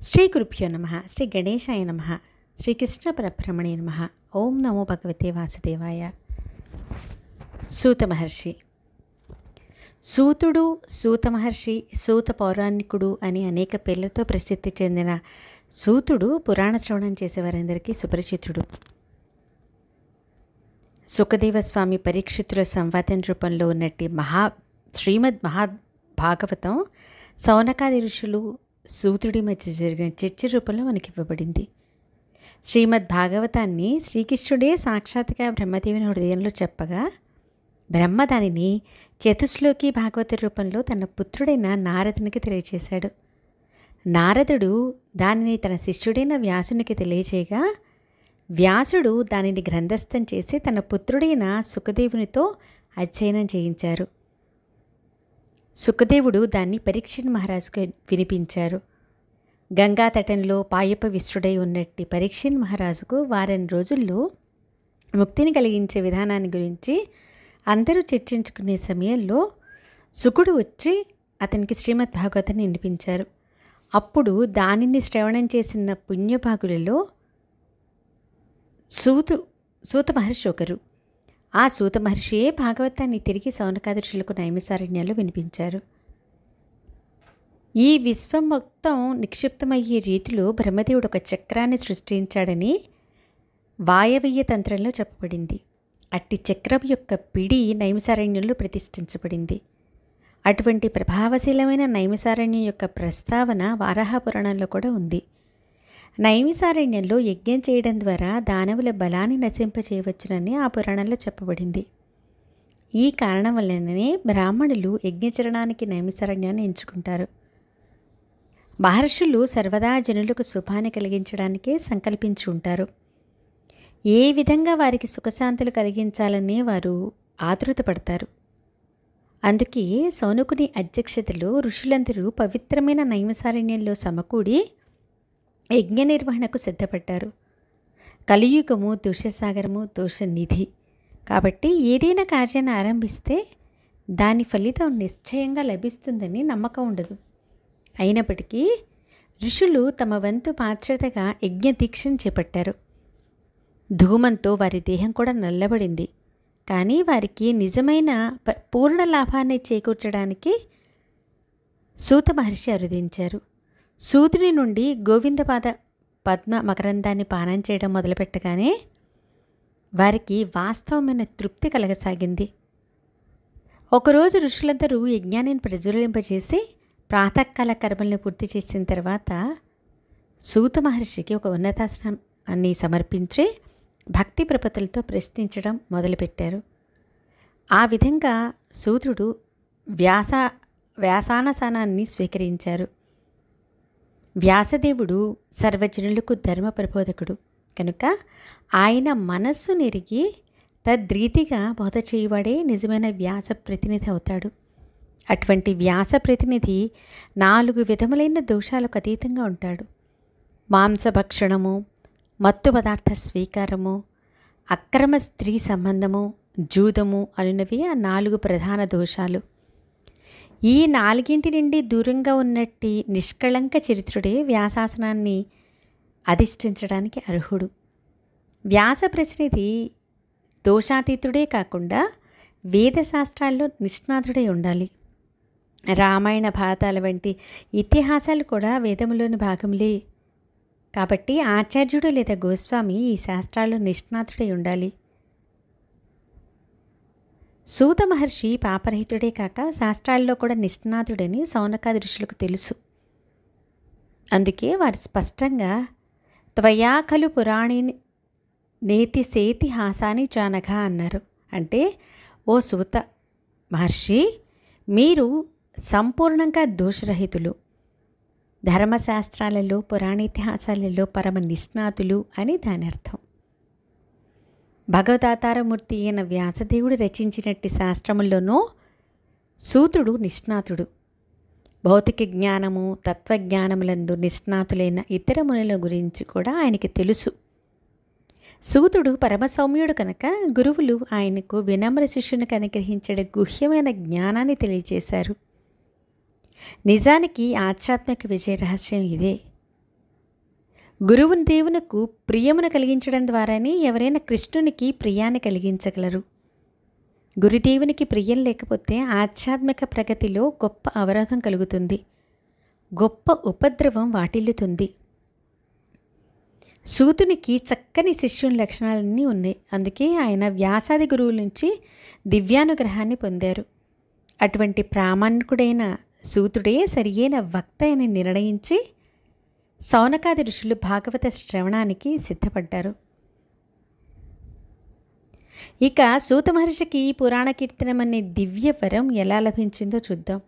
శ్రీ గురుభ్యో నమ. శ్రీ గణేశాయ నమ. శ్రీకృష్ణ పరబ్రహ్మణే నమ. ఓం నమో భగవతే వాసుదేవాయ. సూత మహర్షి. సూతుడు, సూత మహర్షి, సూత పౌరాణికుడు అని అనేక పేర్లతో ప్రసిద్ధి చెందిన సూతుడు పురాణ శ్రవణం చేసేవారందరికీ సుపరిచితుడు. సుఖదేవస్వామి పరీక్షితుల సంవాదం రూపంలో ఉన్నట్టు శ్రీమద్ మహాభాగవతం సౌనకాది ఋషులు సూతుడి మధ్య జరిగిన చర్చ రూపంలో మనకి ఇవ్వబడింది. శ్రీమద్ భాగవతాన్ని శ్రీకృష్ణుడే సాక్షాత్గా బ్రహ్మదేవుని హృదయంలో చెప్పగా బ్రహ్మ దానిని చతుశ్లోకి భాగవత రూపంలో తన పుత్రుడైన నారదునికి తెలియచేశాడు. నారదుడు దానిని తన శిష్యుడైన వ్యాసునికి తెలియచేయగా వ్యాసుడు దానిని గ్రంథస్థం చేసి తన పుత్రుడైన సుఖదేవునితో అధ్యయనం చేయించారు. సుఖదేవుడు దాన్ని పరీక్షిత్ మహారాజుకు వినిపించారు. గంగా తటంలో పాయప విశ్రుడై ఉన్నట్టి పరీక్షిత్ మహారాజుకు వారం రోజుల్లో ముక్తిని కలిగించే విధానాన్ని గురించి అందరూ చర్చించుకునే సమయంలో శుకుడు వచ్చి అతనికి శ్రీమద్ భాగవతాన్ని వినిపించారు. అప్పుడు దానిని శ్రవణం చేసిన పుణ్యభాగులలో సూత మహర్షి ఒకరు. ఆ సూత మహర్షియే భాగవతాన్ని తిరిగి సౌనకాదర్శులకు నైమిసారణ్యాల్లో వినిపించారు. ఈ విశ్వం మొత్తం నిక్షిప్తమయ్యే రీతిలో బ్రహ్మదేవుడు ఒక చక్రాన్ని సృష్టించాడని వాయవీయ తంత్రంలో చెప్పబడింది. అట్టి చక్రం యొక్క పిడి నైమిసారణ్యంలో ప్రతిష్ఠించబడింది. అటువంటి ప్రభావశీలమైన నైమిసారణ్యం యొక్క ప్రస్తావన వారాహ పురాణంలో కూడా ఉంది. నైమిసారణ్యంలో యజ్ఞం చేయడం ద్వారా దానవుల బలాన్ని నశింపచేయవచ్చునని ఆ పురాణంలో చెప్పబడింది. ఈ కారణం వల్లనే బ్రాహ్మణులు యజ్ఞచరణానికి నైమిసారణ్యాన్ని ఎంచుకుంటారు. మహర్షులు సర్వదా జనులకు శుభాన్ని కలిగించడానికే సంకల్పించి ఉంటారు. ఏ విధంగా వారికి సుఖశాంతులు కలిగించాలని వారు ఆతృతపడతారు. అందుకే సౌనకుని అధ్యక్షతలో ఋషులందరూ పవిత్రమైన నైమిసారణ్యంలో సమకూడి యజ్ఞ నిర్వహణకు సిద్ధపడ్డారు. కలియుగము దోషసాగరము, దోషనిధి. కాబట్టి ఏదైనా కార్యాన్ని ఆరంభిస్తే దాని ఫలితం నిశ్చయంగా లభిస్తుందని నమ్మకం ఉండదు. అయినప్పటికీ ఋషులు తమ వంతు పాత్రతగా యజ్ఞ దీక్షను చేపట్టారు. ధూమంతో వారి దేహం కూడా నల్లబడింది. కానీ వారికి నిజమైన పూర్ణ లాభాన్ని చేకూర్చడానికి సూత మహర్షి అరుదించారు. సూతుని నుండి గోవిందపాద పద్మ మకరందాన్ని పానం చేయడం మొదలుపెట్టగానే వారికి వాస్తవమైన తృప్తి కలగసాగింది. ఒకరోజు ఋషులందరూ యజ్ఞాన్ని ప్రజ్వలింపజేసి ప్రాతకాల కర్మల్ని పూర్తి చేసిన తర్వాత సూత మహర్షికి ఒక ఉన్నతాసనాన్ని సమర్పించి భక్తి ప్రపతులతో ప్రశ్నించడం మొదలుపెట్టారు. ఆ విధంగా సూతుడు వ్యాసానసానాన్ని స్వీకరించారు. వ్యాసదేవుడు సర్వజనులకు ధర్మ ప్రబోధకుడు కనుక ఆయన మనస్సు నెరిగి తద్రీతిగా బోధ చేయువాడే నిజమైన వ్యాస ప్రతినిధి అవుతాడు. అటువంటి వ్యాస ప్రతినిధి 4 విధములైన దోషాలకు అతీతంగా ఉంటాడు. మాంసభక్షణము, మత్తు పదార్థ స్వీకారము, అక్రమ స్త్రీ సంబంధము, జూదము అనునవి ఆ 4 ప్రధాన దోషాలు. ఈ 4 నుండి దూరంగా ఉన్నట్టి నిష్కళంక చరిత్రుడే వ్యాసాసనాన్ని అధిష్ఠించడానికి అర్హుడు. వ్యాస ప్రతినిధి దోషాతీతుడే కాకుండా వేదశాస్త్రాల్లో నిష్ణాతుడై ఉండాలి. రామాయణ భారతాల వంటి ఇతిహాసాలు కూడా వేదములోని భాగములే. కాబట్టి ఆచార్యుడు లేదా గోస్వామి ఈ శాస్త్రాల్లో నిష్ణాతుడై ఉండాలి. సూత మహర్షి పాపరహితుడే కాక శాస్త్రాల్లో కూడా నిష్ణాతుడని సౌనకాది ఋషులకు తెలుసు. అందుకే వారు స్పష్టంగా త్వయా ఖలు పురాణి నేతి సేతి హాసాని జానఘ అన్నారు. అంటే ఓ సూత మహర్షి, మీరు సంపూర్ణంగా దోషరహితులు, ధర్మశాస్త్రాలలో పురాణేతిహాసాలలో పరమ నిష్ణాతులు అని దాని అర్థం. భగవతాతారమూర్తి అయిన వ్యాసదేవుడు రచించినట్టి శాస్త్రముల్లోనూ సూతుడు నిష్ణాతుడు. భౌతిక జ్ఞానము, తత్వజ్ఞానములందు నిష్ణాతులైన ఇతర మునుల గురించి కూడా ఆయనకి తెలుసు. సూతుడు పరమసౌమ్యుడు కనుక గురువులు ఆయనకు వినమ్ర శిష్యునికి అనుగ్రహించే గుహ్యమైన జ్ఞానాన్ని తెలియజేశారు. నిజానికి ఆధ్యాత్మిక విజయ రహస్యం ఇదే. గురువు దేవునకు ప్రియమును కలిగించడం ద్వారానే ఎవరైనా కృష్ణునికి ప్రియాన్ని కలిగించగలరు. గురుదేవునికి ప్రియం లేకపోతే ఆధ్యాత్మిక ప్రగతిలో గొప్ప అవరోధం కలుగుతుంది, గొప్ప ఉపద్రవం వాటిల్లుతుంది. సూతునికి చక్కని శిష్యుని లక్షణాలన్నీ ఉన్నాయి. అందుకే ఆయన వ్యాసాది గురువుల నుంచి దివ్యానుగ్రహాన్ని పొందారు. అటువంటి ప్రామాణికుడైన సూతుడే సరియైన వక్త అని నిర్ణయించి సౌనకాది ఋషులు భాగవత శ్రవణానికి సిద్ధపడ్డారు. ఇక సూత మహర్షికి పురాణ కీర్తనం అనే దివ్య వరం ఎలా లభించిందో చూద్దాం.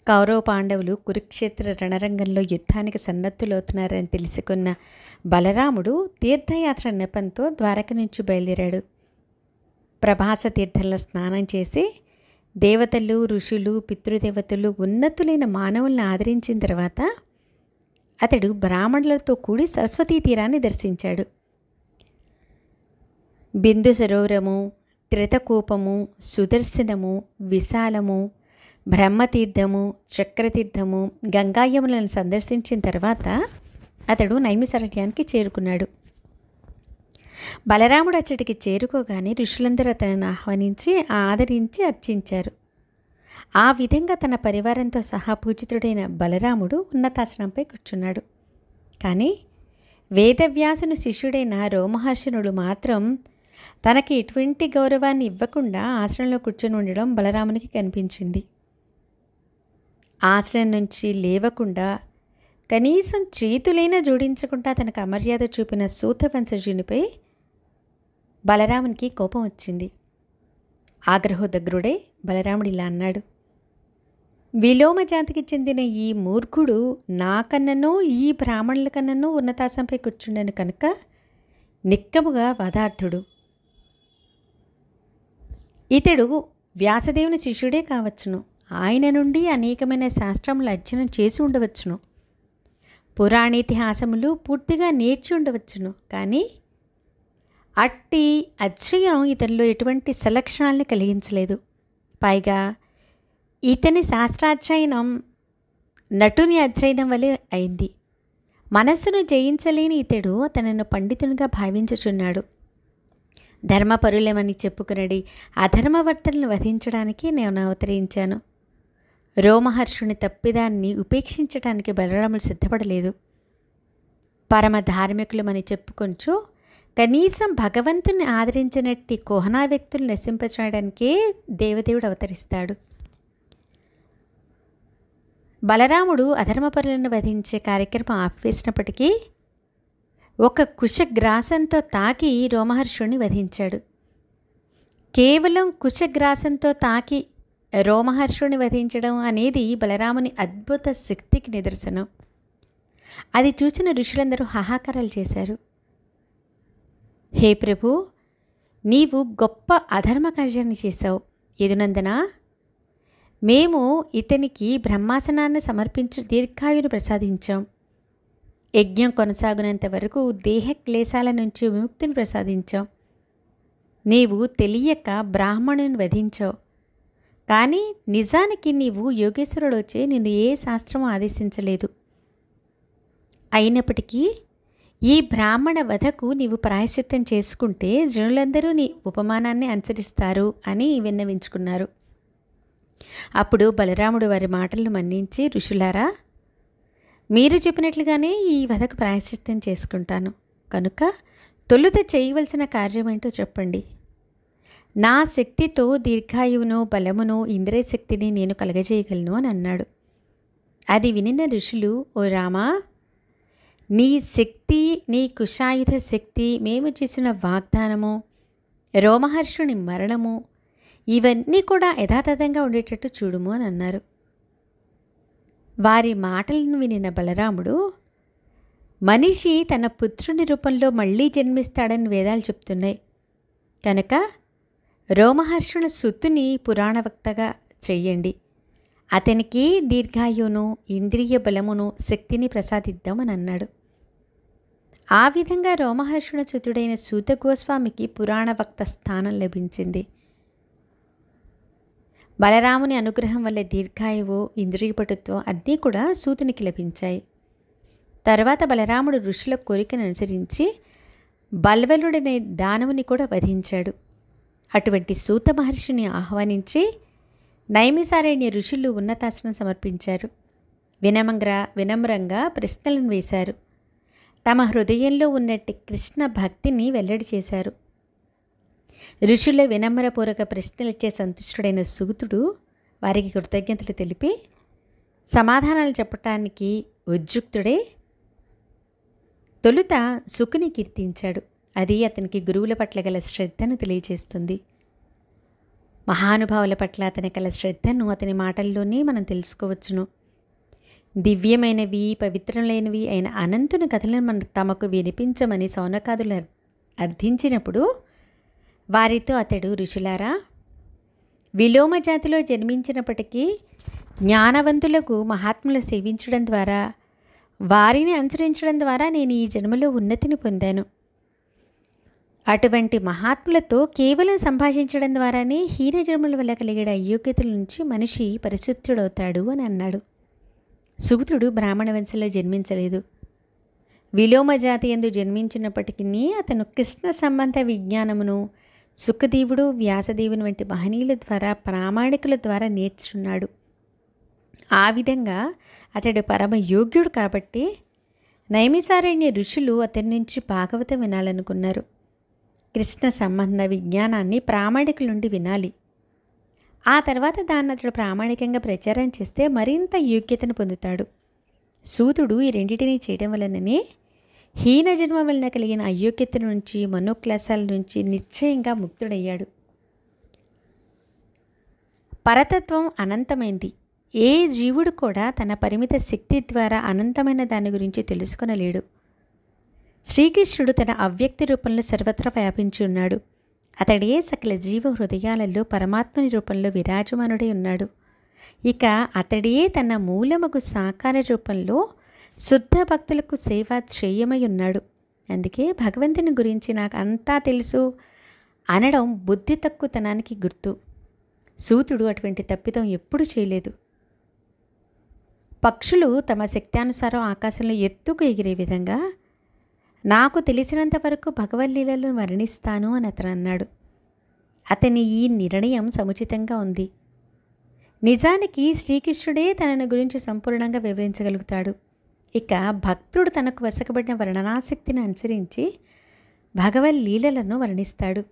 కౌరవ పాండవులు కురుక్షేత్ర రణరంగంలో యుద్ధానికి సన్నద్ధులవుతున్నారని తెలుసుకున్న బలరాముడు తీర్థయాత్ర నెపంతో ద్వారక నుంచి బయలుదేరాడు. ప్రభాస తీర్థంలో స్నానం చేసి దేవతలు, ఋషులు, పితృదేవతలు, ఉన్నతులైన మానవుల్ని ఆదరించిన తర్వాత అతడు బ్రాహ్మణులతో కూడి సరస్వతీ తీరాన్ని దర్శించాడు. బిందు సరోవరము, త్రితకూపము, సుదర్శనము, విశాలము, బ్రహ్మతీర్థము, చక్రతీర్థము, గంగాయములను సందర్శించిన తర్వాత అతడు నైమిసారణ్యానికి చేరుకున్నాడు. బలరాముడు అచ్చటికి చేరుకోగానే ఋషులందరూ అతనిని ఆహ్వానించి ఆదరించి అర్చించారు. ఆ విధంగా తన పరివారంతో సహా పూజితుడైన బలరాముడు ఉన్నతాసనంపై కూర్చున్నాడు. కానీ వేదవ్యాసుని శిష్యుడైన రోమహర్షణుడు మాత్రం తనకి ఎటువంటి గౌరవాన్ని ఇవ్వకుండా ఆశ్రమంలో కూర్చొని ఉండడం బలరామునికి కనిపించింది. ఆశ్రమం నుంచి లేవకుండా కనీసం చేతులైనా జోడించకుండా తనకు అమర్యాద చూపిన సూతవంశజునిపై బలరామునికి కోపం వచ్చింది. ఆగ్రహోదగ్రుడై బలరాముడు ఇలా అన్నాడు: విలోమ జాతికి చెందిన ఈ మూర్ఖుడు నాకన్ననో ఈ బ్రాహ్మణుల కన్ననో ఉన్నతాసంపై కూర్చుండను కనుక నిక్కముగా వదార్థుడు. ఇతడు వ్యాసదేవుని శిష్యుడే కావచ్చును, ఆయన నుండి అనేకమైన శాస్త్రములు అధ్యయనం చేసి ఉండవచ్చును, పురాణేతిహాసములు పూర్తిగా నేర్చి ఉండవచ్చును. కానీ అట్టి అధ్యయనం ఇతనిలో ఎటువంటి సలక్షణాలని కలిగించలేదు. పైగా ఇతని శాస్త్రాధ్యయనం నటుని అధ్యయనం వలె అయింది. మనస్సును జయించలేని ఇతడు తనను పండితునిగా భావించుచున్నాడు. ధర్మపరులమని చెప్పుకునడి అధర్మవర్తనను వధించడానికి నేను అవతరించాను. రోమహర్షుని తప్పిదాన్ని ఉపేక్షించడానికి బలరాములు సిద్ధపడలేదు. పరమ ధార్మికులమని చెప్పుకొంచు కనీసం భగవంతుని ఆదరించినట్టి కోహనా వ్యక్తులు నశింపచేయడానికే దేవదేవుడు అవతరిస్తాడు. బలరాముడు అధర్మపరులను వధించే కార్యక్రమం ఆపివేసినప్పటికీ ఒక కుశగ్రాసంతో తాకి రోమహర్షుని వధించాడు. కేవలం కుశగ్రాసంతో తాకి రోమహర్షుని వధించడం అనేది బలరాముని అద్భుత శక్తికి నిదర్శనం. అది చూసిన ఋషులందరూ హాహాకారాలు చేశారు. హే ప్రభు, నీవు గొప్ప అధర్మ కార్యాన్ని చేశావు. యదునందన, మేము ఇతనికి బ్రహ్మాసనాన్ని సమర్పించి దీర్ఘాయును ప్రసాదించాం. యజ్ఞం కొనసాగునంత వరకు దేహ క్లేశాల నుంచి విముక్తిని ప్రసాదించాం. నీవు తెలియక బ్రాహ్మణుని వధించావు. కానీ నిజానికి నీవు యోగేశ్వరుడు వచ్చే నిన్ను ఏ శాస్త్రము ఆదేశించలేదు. అయినప్పటికీ ఈ బ్రాహ్మణ వధకు నీవు ప్రాయశ్చిత్తం చేసుకుంటే జనులందరూ నీ ఉపమానాన్ని అనుసరిస్తారు అని విన్నవించుకున్నారు. అప్పుడు బలరాముడు వారి మాటలను మన్నించి, ఋషులారా, మీరు చెప్పినట్లుగానే ఈ వధకు ప్రాయశ్చిత్తం చేసుకుంటాను. కనుక తొలుత చేయవలసిన కార్యమేంటో చెప్పండి. నా శక్తితో దీర్ఘాయువును, బలమును, ఇంద్రియ శక్తిని నేను కలగజేయగలను అని అన్నాడు. అది వినిన ఋషులు, ఓ రామా, నీ శక్తి, నీ కుశాయుధ శక్తి, మేము చేసిన వాగ్దానము, రోమహర్షుని మరణము, ఇవన్నీ కూడా యథాతథంగా ఉండేటట్టు చూడుము అని అన్నారు. వారి మాటలను వినిన బలరాముడు, మనిషి తన పుత్రుని రూపంలో మళ్ళీ జన్మిస్తాడని వేదాలు చెప్తున్నాయి కనుక రోమహర్షుని సుత్తుని పురాణవక్తగా చెయ్యండి. అతనికి దీర్ఘాయువును, ఇంద్రియ బలమును, శక్తిని ప్రసాదిద్దామని అన్నాడు. ఆ విధంగా రోమహర్షుని సుతుడైన సూత గోస్వామికి పురాణవక్త స్థానం లభించింది. బలరాముని అనుగ్రహం వల్ల దీర్ఘాయువు, ఇంద్రియపటుత్వం అన్నీ కూడా సూతునికి లభించాయి. తర్వాత బలరాముడు ఋషుల కోరికను అనుసరించి బల్వలుడనే దానవుని కూడా వధించాడు. అటువంటి సూత మహర్షిని ఆహ్వానించి నైమిసారణ్య ఋషులు ఉన్నతాసనం సమర్పించారు. వినమ్రంగా ప్రశ్నలను వేశారు. తమ హృదయంలో ఉన్నట్టి కృష్ణ భక్తిని వెల్లడి చేశారు. ఋషుల వినమ్రపూర్వక ప్రశ్నలిచ్చే సంతుష్టుడైన సూతుడు వారికి కృతజ్ఞతలు తెలిపి సమాధానాలు చెప్పటానికి ఉద్యుక్తుడే తొలుత శుకుని కీర్తించాడు. అది అతనికి గురువుల పట్ల గల శ్రద్ధను తెలియజేస్తుంది. మహానుభావుల పట్ల అతని గల శ్రద్ధను అతని మాటల్లోనే మనం తెలుసుకోవచ్చును. దివ్యమైనవి, పవిత్రమైనవి అయిన అనంతుని కథలను మనం తమకు వినిపించమని సౌనకాదులు అర్థించినప్పుడు వారితో అతడు, ఋషులారా, విలోమ జాతిలో జన్మించినప్పటికీ జ్ఞానవంతులకు మహాత్ములు సేవించడం ద్వారా, వారిని అనుసరించడం ద్వారా నేను ఈ జన్మలో ఉన్నతిని పొందాను. అటువంటి మహాత్ములతో కేవలం సంభాషించడం ద్వారానే హీన జన్మల వల్ల కలిగే అయోగ్యతల నుంచి మనిషి పరిశుద్ధుడవుతాడు అని అన్నాడు. సూతుడు బ్రాహ్మణ వంశంలో జన్మించలేదు. విలోమ జాతి యందు జన్మించినప్పటికీ అతను కృష్ణ సంబంధ విజ్ఞానమును సుఖదేవుడు, వ్యాసదేవుని వంటి మహనీయుల ద్వారా, ప్రామాణికుల ద్వారా నేర్చుకున్నాడు. ఆ విధంగా అతడు పరమ యోగ్యుడు కాబట్టి నైమిసారణ్య ఋషులు అతని నుంచి భాగవతం వినాలనుకున్నారు. కృష్ణ సంబంధ విజ్ఞానాన్ని ప్రామాణికుల నుండి వినాలి. ఆ తర్వాత దాన్ని అతడు ప్రామాణికంగా ప్రచారం చేస్తే మరింత యోగ్యతను పొందుతాడు. సూతుడు ఈ రెండింటినీ చేయడం వలననే హీన జన్మ వలన కలిగిన అయోగ్యత నుంచి, మనోక్లాసాల నుంచి నిశ్చయంగా ముక్తుడయ్యాడు. పరతత్వం అనంతమైంది. ఏ జీవుడు కూడా తన పరిమిత శక్తి ద్వారా అనంతమైన దాని గురించి తెలుసుకొనలేడు. శ్రీకృష్ణుడు తన అవ్యక్త రూపంలో సర్వత్రా వ్యాపించి ఉన్నాడు. అతడే సకల జీవ హృదయాలలో పరమాత్మని రూపంలో విరాజమానుడై ఉన్నాడు. ఇక అతడే తన మూలముకు సాకార రూపంలో శుద్ధ భక్తులకు సేవ చేయమై ఉన్నాడు. అందుకే భగవంతుని గురించి నాకు అంతా తెలుసు అనడం బుద్ధి తక్కువతనానికి గుర్తు. సూతుడు అటువంటి తప్పిదం ఎప్పుడూ చేయలేదు. పక్షులు తమ శక్త్యానుసారం ఆకాశంలో ఎత్తుకు ఎగిరే విధంగా నాకు తెలిసినంత వరకు భగవద్లీలను వర్ణిస్తాను అని అతను అన్నాడు. అతని ఈ నిర్ణయం సముచితంగా ఉంది. నిజానికి శ్రీకృష్ణుడే తనని గురించి సంపూర్ణంగా వివరించగలుగుతాడు. ఇక భక్తుడు తనకు వశకబడిన వర్ణనాశక్తిని అనుసరించి భగవద్లీలను వర్ణిస్తాడు.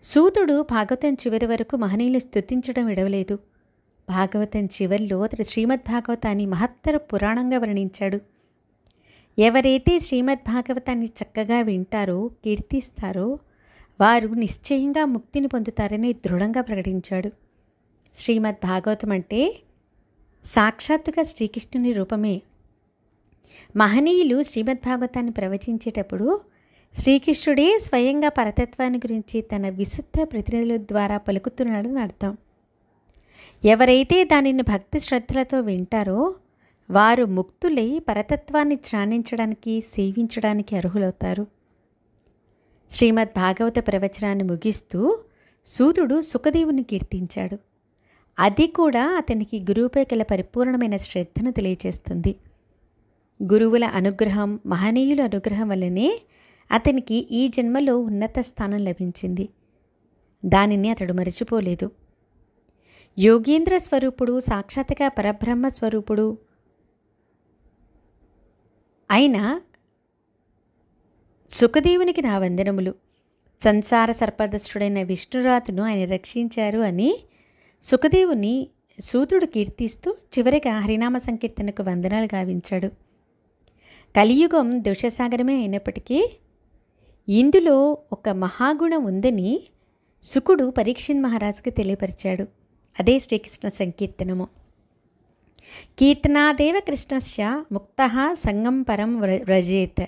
సూతుడు భాగవతం చివరి వరకు మహనీయులు స్తుతించడం విడవలేదు. భాగవతం చివరిలో అతడు శ్రీమద్భాగవతాన్ని మహత్తర పురాణంగా వర్ణించాడు. ఎవరైతే శ్రీమద్భాగవతాన్ని చక్కగా వింటారో, కీర్తిస్తారో వారు నిశ్చయంగా ముక్తిని పొందుతారని దృఢంగా ప్రకటించాడు. శ్రీమద్భాగవతం అంటే సాక్షాత్తుగా శ్రీకృష్ణుని రూపమే. మహనీయులు శ్రీమద్భాగవతాన్ని ప్రవచించేటప్పుడు శ్రీకృష్ణుడే స్వయంగా పరతత్వాన్ని గురించి తన విశుద్ధ ప్రతినిధుల ద్వారా పలుకుతున్నాడని అర్థం. ఎవరైతే దానిని భక్తి శ్రద్ధలతో వింటారో వారు ముక్తులై పరతత్వాన్ని ధ్యానించడానికి, సేవించడానికి అర్హులవుతారు. శ్రీమద్భాగవత ప్రవచనాన్ని ముగిస్తూ సూతుడు సుఖదేవుని కీర్తించాడు. అది కూడా అతనికి గురువుపై గల పరిపూర్ణమైన శ్రద్ధను తెలియజేస్తుంది. గురువుల అనుగ్రహం, మహనీయుల అనుగ్రహం వల్లనే అతనికి ఈ జన్మలో ఉన్నత స్థానం లభించింది. దానిని అతడు మరచిపోలేదు. యోగేంద్ర స్వరూపుడు, సాక్షాత్గా పరబ్రహ్మ స్వరూపుడు అయిన సుఖదేవునికి నా వందనములు. సంసార సర్పదష్టుడైన విష్ణురాతును ఆయన రక్షించారు అని సుఖదేవుని సూతుడు కీర్తిస్తూ చివరిగా హరినామ సంకీర్తనకు వందనాలు గావించాడు. కలియుగం దోషసాగరమే అయినప్పటికీ ఇందులో ఒక మహాగుణం ఉందని శుకుడు పరీక్షిన్ మహారాజుకి తెలియపరిచాడు. అదే శ్రీకృష్ణ సంకీర్తనము. కీర్తనాదేవ కృష్ణస్య ముక్తః సంగం పరం వ్రజేత్.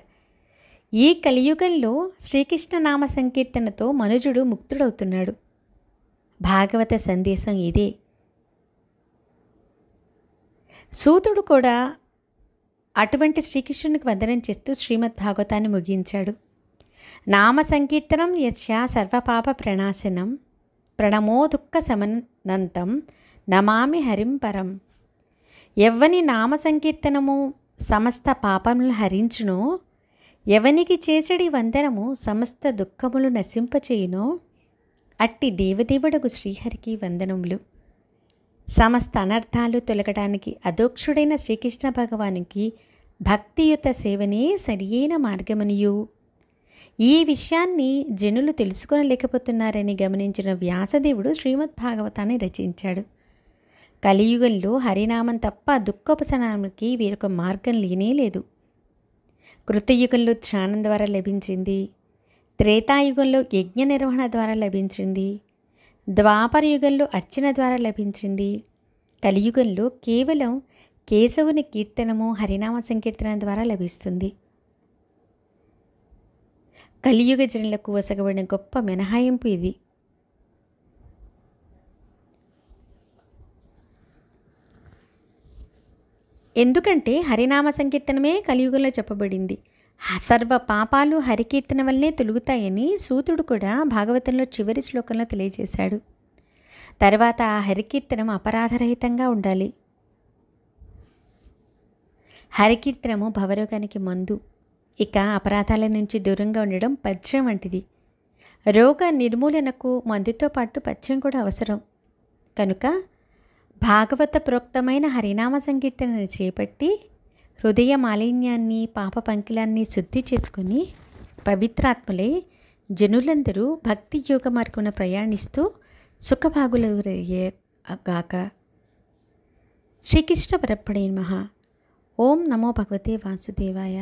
ఈ కలియుగంలో శ్రీకృష్ణ నామ సంకీర్తనతో మనుజుడు ముక్తుడవుతున్నాడు. భాగవత సందేశం ఇదే. సూతుడు కూడా అటువంటి శ్రీకృష్ణునికి వందనం చేస్తూ శ్రీమద్భాగవతాన్ని ముగించాడు. నామ సంకీర్తనం యస్య సర్వపాప ప్రణాశనం ప్రణమో దుఃఖ సమనంతం నమామి హరిం పరం. ఎవ్వని నామ సంకీర్తనము సమస్త పాపములను హరించునో, ఎవనికి చేసడి వందనము సమస్త దుఃఖములు నశింపచేయునో, అట్టి దేవదేవుడకు శ్రీహరికి వందనములు. సమస్త అనర్థాలు తొలగడానికి అదోక్షుడైన శ్రీకృష్ణ భగవానికి భక్తియుత సేవనే సరియైన మార్గమనియు, ఈ విషయాన్ని జనులు తెలుసుకోలేకపోతున్నారని గమనించిన వ్యాసదేవుడు శ్రీమద్భాగవతాన్ని రచించాడు. కలియుగంలో హరినామం తప్ప దుఃఖోపశమనానికి వేరొక మార్గం లేనేలేదు. కృతయుగంలో ధ్యానం ద్వారా లభించింది, త్రేతాయుగంలో యజ్ఞ నిర్వహణ ద్వారా లభించింది, ద్వాపర యుగంలో అర్చన ద్వారా లభించింది, కలియుగంలో కేవలం కేశవుని కీర్తనము హరినామ సంకీర్తన ద్వారా లభిస్తుంది. కలియుగ జనులకు వసగబడిన గొప్ప మినహాయింపు ఇది. ఎందుకంటే హరినామ సంకీర్తనమే కలియుగంలో చెప్పబడింది. సర్వ పాపాలు హరికీర్తన వల్లనే తొలుగుతాయని సూతుడు కూడా భాగవతంలో చివరి శ్లోకంలో తెలియజేశాడు. తర్వాత ఆ హరికీర్తనం అపరాధరహితంగా ఉండాలి. హరికీర్తనము భవరోగానికి మందు. ఇక అపరాధాల నుంచి దూరంగా ఉండడం పథ్యం వంటిది. రోగ నిర్మూలనకు మందుతో పాటు పథ్యం కూడా అవసరం. కనుక భాగవత ప్రోక్తమైన హరినామ సంకీర్తనను చేపట్టి హృదయ మాలిన్యాన్ని పాప పంకిలాన్ని శుద్ధి చేసుకుని పవిత్రాత్మలే జనులందరూ భక్తి యోగ మార్గమున ప్రయాణిస్తూ సుఖభాగులయ్యే గాక. శ్రీకృష్ణ పరబ్రహ్మణే నమః. ఓం నమో భగవతే వాసుదేవాయ.